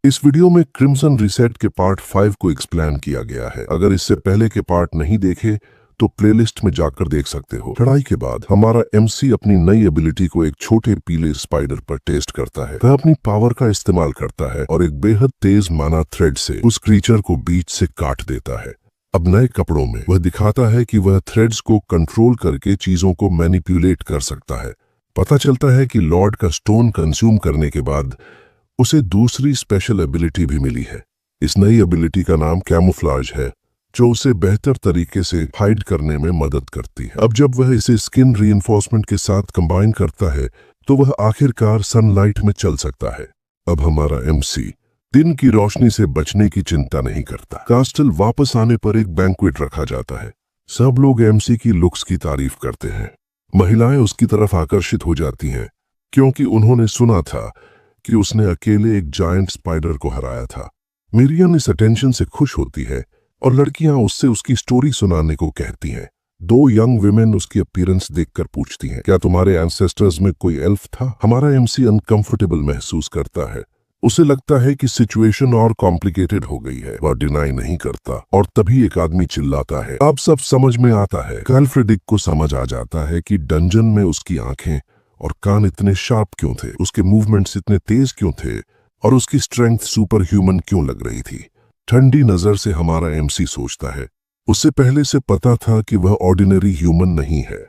इस वीडियो में crimson reset के पार्ट 5 को एक्सप्लेन किया गया है। अगर इससे पहले के पार्ट नहीं देखे तो प्लेलिस्ट में जाकर देख सकते हो। लड़ाई के बाद हमारा एमसी अपनी नई एबिलिटी को एक छोटे पीले स्पाइडर पर टेस्ट करता है। वह अपनी पावर का इस्तेमाल करता है और एक बेहद तेज माना थ्रेड से उस क्रीचर को बीच से काट देता है। अब नए कपड़ों में वह दिखाता है कि वह थ्रेड्स को कंट्रोल करके चीजों को मैनिपुलेट कर सकता है। पता चलता है कि लॉर्ड का स्टोन कंज्यूम करने के बाद उसे दूसरी स्पेशल एबिलिटी भी मिली है। इस नई एबिलिटी का नाम कैमोफ्लाज है, जो उसे बेहतर तरीके से हाइड करने में मदद करती है। अब जब वह इसे स्किन रीइंफोर्समेंट के साथ कंबाइन करता है तो वह आखिरकार सनलाइट में चल सकता है। अब हमारा एमसी दिन की रोशनी से बचने की चिंता नहीं करता। कास्टल वापस आने पर एक बैंक्वेट रखा जाता है। सब लोग एमसी की लुक्स की तारीफ करते हैं। महिलाएं उसकी तरफ आकर्षित हो जाती हैं क्योंकि उन्होंने सुना था कि उसने अकेले एक जायंट स्पाइडर को हराया था। मिरियन इस अटेंशन से खुश होती है और लड़कियां उससे उसकी स्टोरी सुनाने को कहती हैं। दो यंग विमेन उसकी अपीयरेंस देखकर पूछती हैं, क्या तुम्हारे एंसेस्टर्स में कोई एल्फ था? हमारा एमसी अनकंफर्टेबल महसूस करता है। उसे लगता है कि सिचुएशन और कॉम्प्लिकेटेड हो गई है। वह डिनाई नहीं करता और तभी एक आदमी चिल्लाता है। अब सब समझ में आता है। गैल्फ्रेडिक को समझ आ जाता है कि डंजन में उसकी आंखें और कान इतने शार्प क्यों थे, उसके मूवमेंट्स इतने तेज क्यों थे और उसकी स्ट्रेंथ सुपर ह्यूमन क्यों लग रही थी। ठंडी नजर से हमारा एमसी सोचता है, उससे पहले से पता था कि वह ऑर्डिनरी ह्यूमन नहीं है।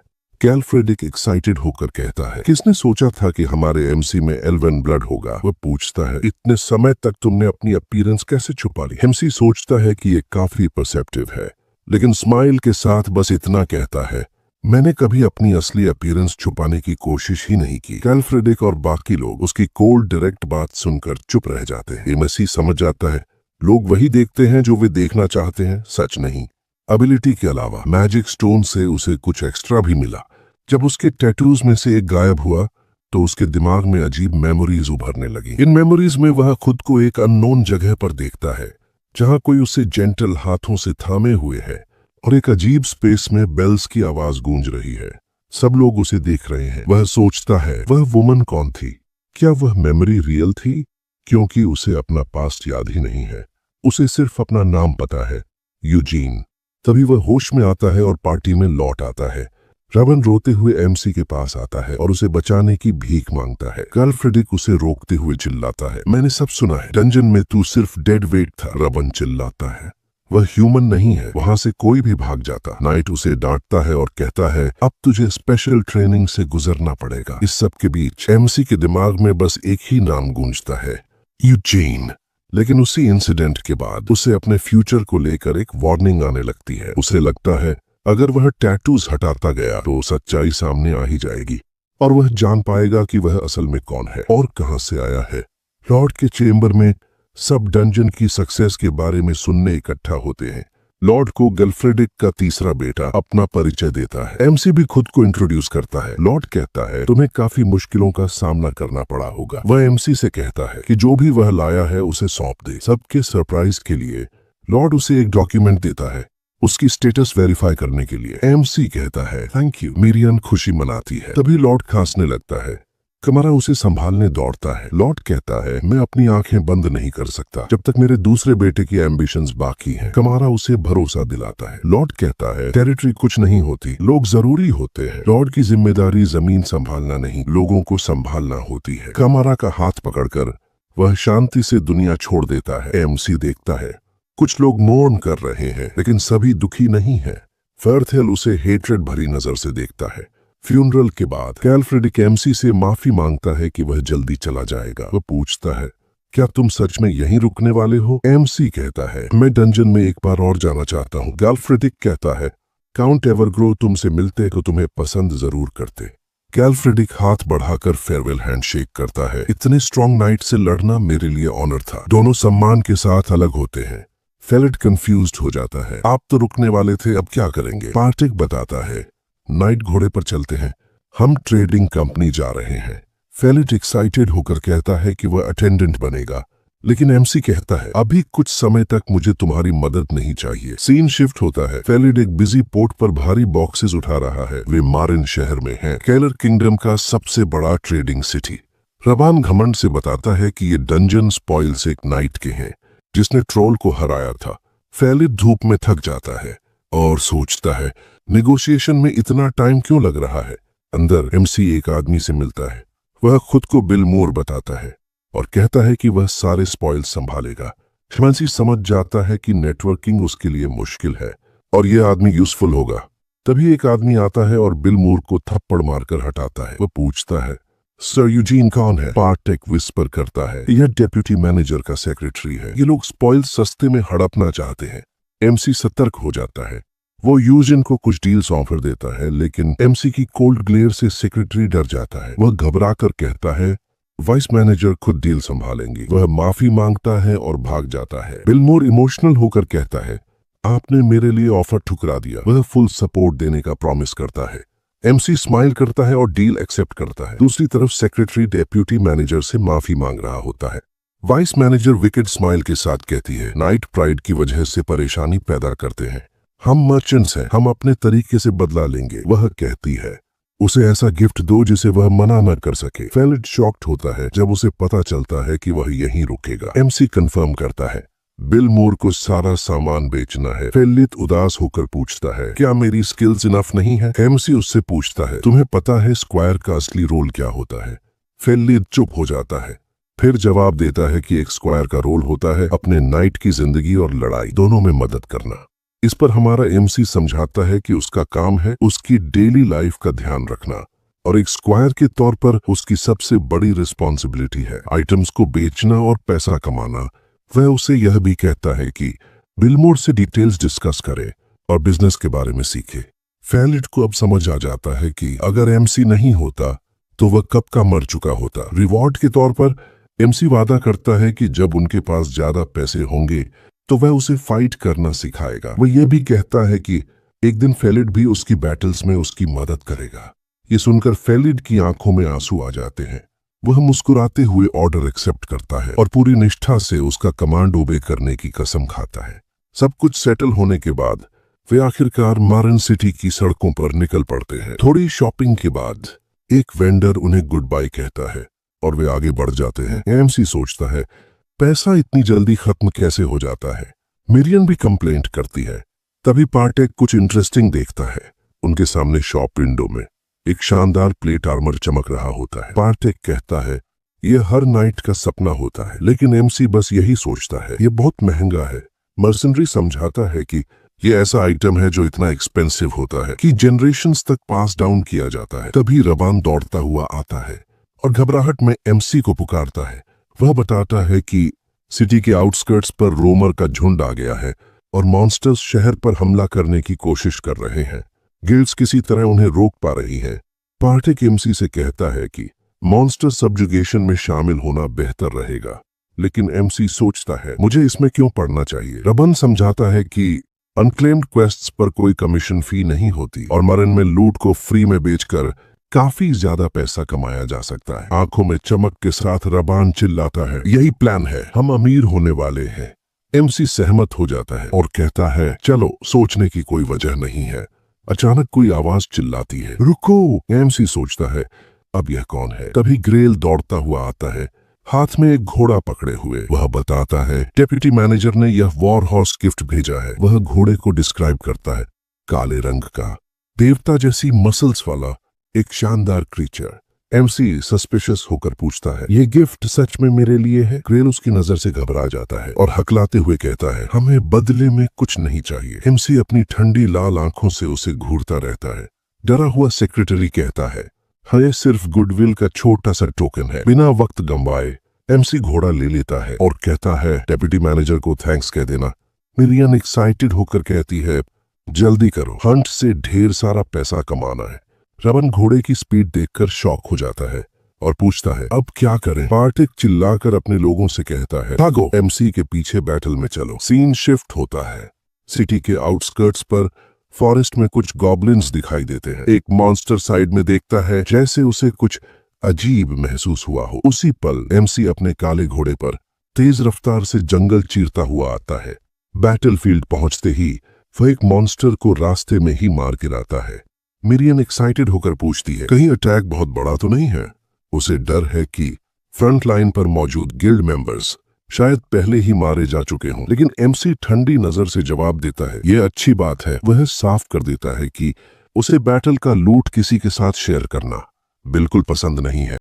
गैल्फ्रेडिक एक्साइटेड होकर कहता है, किसने सोचा था कि हमारे एमसी में एल्वन ब्लड होगा? वह पूछता है, इतने समय तक तुमने अपनी अपीयरेंस कैसे छुपा ली? एमसी सोचता है कि ये काफी परसेप्टिव है, लेकिन स्माइल के साथ बस इतना कहता है, मैंने कभी अपनी असली अपीयरेंस छुपाने की कोशिश ही नहीं की। गैल्फ्रेडिक और बाकी लोग उसकी कोल्ड डायरेक्ट बात सुनकर चुप रह जाते हैं। एमसी समझ जाता है लोग वही देखते हैं जो वे देखना चाहते हैं, सच नहीं। एबिलिटी के अलावा मैजिक स्टोन से उसे कुछ एक्स्ट्रा भी मिला। जब उसके टैटूज में से एक गायब हुआ तो उसके दिमाग में अजीब मेमोरीज उभरने लगी। इन मेमोरीज में वह खुद को एक अननोन जगह पर देखता है जहां कोई उसे जेंटल हाथों से थामे हुए है और एक अजीब स्पेस में बेल्स की आवाज गूंज रही है। सब लोग उसे देख रहे हैं। वह सोचता है वह वुमन कौन थी? क्या वह मेमोरी रियल थी? क्योंकि उसे अपना पास्ट याद ही नहीं है। उसे सिर्फ अपना नाम पता है, यूजीन। तभी वह होश में आता है और पार्टी में लौट आता है। रवन रोते हुए एमसी के पास आता है और उसे बचाने की भीख मांगता है। गैल्फ्रेडिक उसे रोकते हुए चिल्लाता है, मैंने सब सुना है, डंजन में तू सिर्फ डेड वेट था। रवन चिल्लाता है, वह ह्यूमन नहीं है। वहां से कोई भी भाग जाता। नाइट उसे डांटता है और कहता है, अब तुझे स्पेशल ट्रेनिंग से गुजरना पड़ेगा। इस सब के बीच एमसी के दिमाग में बस एक ही नाम गूंजता है, यूजीन। लेकिन उसी इंसिडेंट के बाद उसे अपने फ्यूचर को लेकर एक वार्निंग आने लगती है। उसे लगता है अगर वह टैटूज हटाता गया तो सच्चाई सामने आ ही जाएगी और वह जान पाएगा कि वह असल में कौन है और कहां से आया है। लॉर्ड के चेंबर में सब डंजन की सक्सेस के बारे में सुनने इकट्ठा होते हैं। लॉर्ड को गैल्फ्रेडिक का तीसरा बेटा अपना परिचय देता है। एमसी भी खुद को इंट्रोड्यूस करता है। लॉर्ड कहता है, तुम्हें काफी मुश्किलों का सामना करना पड़ा होगा। वह एमसी से कहता है कि जो भी वह लाया है उसे सौंप दे। सबके सरप्राइज के लिए लॉर्ड उसे एक डॉक्यूमेंट देता है उसकी स्टेटस वेरीफाई करने के लिए। एमसी कहता है, थैंक यू। मिरियन खुशी मनाती है। तभी लॉर्ड खांसने लगता है। कमारा उसे संभालने दौड़ता है। लॉर्ड कहता है, मैं अपनी आंखें बंद नहीं कर सकता जब तक मेरे दूसरे बेटे की एम्बिशंस बाकी हैं। कमारा उसे भरोसा दिलाता है। लॉर्ड कहता है, टेरिटरी कुछ नहीं होती, लोग जरूरी होते हैं। लॉर्ड की जिम्मेदारी जमीन संभालना नहीं, लोगों को संभालना होती है। कमारा का हाथ पकड़कर वह शांति से दुनिया छोड़ देता है। एमसी देखता है कुछ लोग मोर्न कर रहे हैं लेकिन सभी दुखी नहीं है। फर्थेल उसे हेट्रेड भरी नजर से देखता है। फ्यूनरल के बाद गैल्फ्रेडिक एमसी से माफी मांगता है कि वह जल्दी चला जाएगा। वह पूछता है, क्या तुम सच में यहीं रुकने वाले हो? एमसी कहता है, मैं डंजन में एक बार और जाना चाहता हूँ। गैल्फ्रेडिक कहता है, काउंट एवरग्रो तुमसे मिलते तो तुम्हें पसंद जरूर करते। गैल्फ्रेडिक हाथ बढ़ाकर फेयरवेल हैंडशेक करता है। इतने स्ट्रॉन्ग नाइट से लड़ना मेरे लिए ऑनर था। दोनों सम्मान के साथ अलग होते हैं। फेलिट कंफ्यूज्ड हो जाता है, आप तो रुकने वाले थे, अब क्या करेंगे? पार्टिक बताता है, नाइट घोड़े पर चलते हैं, हम ट्रेडिंग कंपनी जा रहे हैं। फेलिट एक्साइटेड होकर कहता है कि वह अटेंडेंट बनेगा, लेकिन एमसी कहता है, अभी कुछ समय तक मुझे तुम्हारी मदद नहीं चाहिए। सीन शिफ्ट होता है। फेलिट एक बिजी पोर्ट पर भारी बॉक्सेस उठा रहा है। वे मारिन शहर में हैं, केलर किंगडम का सबसे बड़ा ट्रेडिंग सिटी। रबान घमंड से बताता है कि ये डंजन स्पॉइल्स एक नाइट के हैं जिसने ट्रोल को हराया था। फेलिड धूप में थक जाता है और सोचता है नेगोशिएशन में इतना टाइम क्यों लग रहा है। अंदर एमसी एक आदमी से मिलता है। वह खुद को बिल मूर बताता है और कहता है कि वह सारे स्पॉइल्स संभालेगा। एमसी समझ जाता है कि नेटवर्किंग उसके लिए मुश्किल है और यह आदमी यूजफुल होगा। तभी एक आदमी आता है और बिल मूर को थप्पड़ मारकर हटाता है। वह पूछता है, सर यूजीन कौन है? पार्टेक विस्पर करता है, यह डेप्यूटी मैनेजर का सेक्रेटरी है। ये लोग स्पॉइल सस्ते में हड़पना चाहते हैं। एमसी सतर्क हो जाता है। वो यूजिन को कुछ डील्स ऑफर देता है, लेकिन एमसी की कोल्ड ग्लेयर से सेक्रेटरी डर जाता है। वह घबरा कर कहता है वाइस मैनेजर खुद डील संभालेंगे। वह माफी मांगता है और भाग जाता है। बिल मूर इमोशनल होकर कहता है, आपने मेरे लिए ऑफर ठुकरा दिया। वह फुल सपोर्ट देने का प्रॉमिस करता है। एमसी स्माइल करता है और डील एक्सेप्ट करता है। दूसरी तरफ सेक्रेटरी डेप्यूटी मैनेजर से माफी मांग रहा होता है। वाइस मैनेजर विकेट स्माइल के साथ कहती है, नाइट प्राइड की वजह से परेशानी पैदा करते हैं। हम मर्चेंट्स हैं, हम अपने तरीके से बदला लेंगे। वह कहती है उसे ऐसा गिफ्ट दो जिसे वह मना न कर सके। फेलिड शॉक्ड होता है जब उसे पता चलता है कि वह यहीं रुकेगा। एमसी कंफर्म करता है बिल मूर को सारा सामान बेचना है। फेलिड उदास होकर पूछता है, क्या मेरी स्किल्स इनफ नहीं है? एमसी उससे पूछता है, तुम्हें पता है स्क्वायर का असली रोल क्या होता है? फेलिड चुप हो जाता है, फिर जवाब देता है कि एक स्क्वायर का रोल होता है अपने नाइट की जिंदगी और लड़ाई दोनों में मदद करना। इस पर हमारा एमसी समझाता है कि उसका काम है उसकी डेली लाइफ का ध्यान रखना और एक स्क्वायर के तौर पर उसकी सबसे बड़ी रिस्पॉन्सिबिलिटी है आइटम्स को बेचना और पैसा कमाना। वह उसे यह भी कहता है कि बिलमोर से डिटेल्स डिस्कस करे और बिजनेस के बारे में सीखे। फेलिड को अब समझ आ जाता है कि अगर एमसी नहीं होता तो वह कब का मर चुका होता। रिवॉर्ड के तौर पर एमसी वादा करता है कि जब उनके पास ज्यादा पैसे होंगे तो वह उसे फाइट करना सिखाएगा। वह यह भी कहता है कि एक दिन फेलिड भी उसकी बैटल्स में उसकी मदद करेगा। ये सुनकर फेलिड की आंखों में आंसू आ जाते हैं। वह मुस्कुराते हुए ऑर्डर एक्सेप्ट करता है और पूरी निष्ठा से उसका कमांड ओबे करने की कसम खाता है। सब कुछ सेटल होने के बाद वे आखिरकार मारन सिटी की सड़कों पर निकल पड़ते हैं। थोड़ी शॉपिंग के बाद एक वेंडर उन्हें गुड बाय कहता है और वे आगे बढ़ जाते हैं। एमसी सोचता है पैसा इतनी जल्दी खत्म कैसे हो जाता है। मिरियन भी कंप्लेंट करती है। तभी पार्टेक कुछ इंटरेस्टिंग देखता है। उनके सामने शॉप विंडो में एक शानदार प्लेट आर्मर चमक रहा होता है। पार्टेक कहता है यह हर नाइट का सपना होता है, लेकिन एमसी बस यही सोचता है यह बहुत महंगा है। मर्सनरी समझाता है कि यह ऐसा आइटम है जो इतना एक्सपेंसिव होता है कि जनरेशंस तक पास डाउन किया जाता है। तभी रबान दौड़ता हुआ आता है और घबराहट में एमसी को पुकारता है। वह बताता है कि सिटी के आउटस्कर्ट्स पर रोमर का झुंड आ गया है और मॉन्स्टर्स शहर पर हमला करने की कोशिश कर रहे हैं। गिल्ड्स किसी तरह उन्हें रोक पा रही हैं। पार्टेक एमसी से कहता है कि मॉन्स्टर सब्जुगेशन में शामिल होना बेहतर रहेगा, लेकिन एमसी सोचता है मुझे इसमें क्यों पढ़ना चाहिए। रबन समझाता है कि अनक्लेम्ड क्वेस्ट्स पर कोई कमीशन फी नहीं होती और मरन में लूट को फ्री में बेचकर काफी ज्यादा पैसा कमाया जा सकता है। आंखों में चमक के साथ रबान चिल्लाता है यही प्लान है, हम अमीर होने वाले हैं। एमसी सहमत हो जाता है और कहता है चलो सोचने की कोई वजह नहीं है। अचानक कोई आवाज चिल्लाती है रुको। एमसी सोचता है अब यह कौन है। तभी ग्रेल दौड़ता हुआ आता है, हाथ में एक घोड़ा पकड़े हुए। वह बताता है डेप्यूटी मैनेजर ने यह वॉर हॉर्स गिफ्ट भेजा है। वह घोड़े को डिस्क्राइब करता है, काले रंग का, देवता जैसी मसल्स वाला एक शानदार क्रीचर। एमसी सस्पिशियस होकर पूछता है ये गिफ्ट सच में मेरे लिए है? ग्रेल उसकी नजर से घबरा जाता है और हकलाते हुए कहता है हमें बदले में कुछ नहीं चाहिए। एमसी अपनी ठंडी लाल आंखों से उसे घूरता रहता है। डरा हुआ सेक्रेटरी कहता है यह सिर्फ गुडविल का छोटा सा टोकन है। बिना वक्त गंवाए एमसी घोड़ा ले लेता है और कहता है डेप्यूटी मैनेजर को थैंक्स कह देना। मिरियन एक्साइटेड होकर कहती है जल्दी करो, हंट से ढेर सारा पैसा कमाना है। रबन घोड़े की स्पीड देखकर शॉक हो जाता है और पूछता है अब क्या करें। पार्टेक चिल्लाकर अपने लोगों से कहता है भागो, एमसी के पीछे बैटल में चलो। सीन शिफ्ट होता है। सिटी के आउटस्कर्ट्स पर फॉरेस्ट में कुछ गॉब्लिन्स दिखाई देते हैं। एक मॉन्स्टर साइड में देखता है जैसे उसे कुछ अजीब महसूस हुआ हो। उसी पल एमसी अपने काले घोड़े पर तेज रफ्तार से जंगल चीरता हुआ आता है। बैटलफील्ड पहुंचते ही वह एक मॉन्स्टर को रास्ते में ही मार गिराता है। मिरियन एक्साइटेड होकर पूछती है कहीं अटैक बहुत बड़ा तो नहीं है? उसे डर है कि फ्रंट लाइन पर मौजूद गिल्ड मेंबर्स शायद पहले ही मारे जा चुके हों, लेकिन एमसी ठंडी नजर से जवाब देता है। यह अच्छी बात है। वह साफ कर देता है कि उसे बैटल का लूट किसी के साथ शेयर करना बिल्कुल पसंद नहीं है।